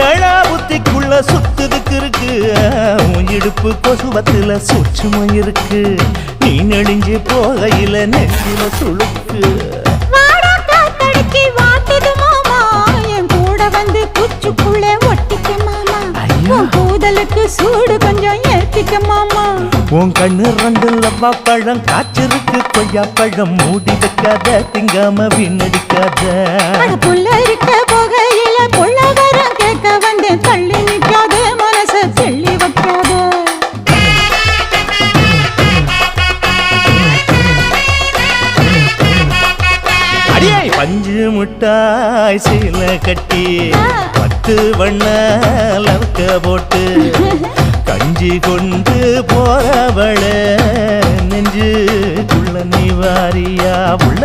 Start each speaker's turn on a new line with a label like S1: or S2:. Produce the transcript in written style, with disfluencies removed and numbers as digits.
S1: ஏழா புத்திக்குள்ள சுத்துதுக்கு இருக்கு உன் இடுப்பு கொசுவத்துல சூட்சுமம் இருக்கு நீ நெளிஞ்சு போகையில நெஞ்சில சுழுக்கு
S2: குச்சுக்குள்ளே ஒட்டிக்க மாமா உன் கூதலுக்கு சூடு கொஞ்சம் ஏத்திக்க மாமா
S1: உன் கண்ணு ரெண்டு லவ்வா பழம் காய்ச்சிருக்கு கொய்யா பழம் மூடி வைக்காத திங்காம வீணடிக்காத
S2: புள்ள இருக்க போகையில புள்ள வரம் கேட்க வந்தேன் தள்ளி நிக்காத மனச தெள்ளி வைக்காத
S1: பஞ்சு முட்டாய் சீல கட்டி 10 வண்ண லவக்க போட்டு கஞ்சி கொண்டு போறவள நெஞ்சுக்குள்ள நீ வாரியா உள்ள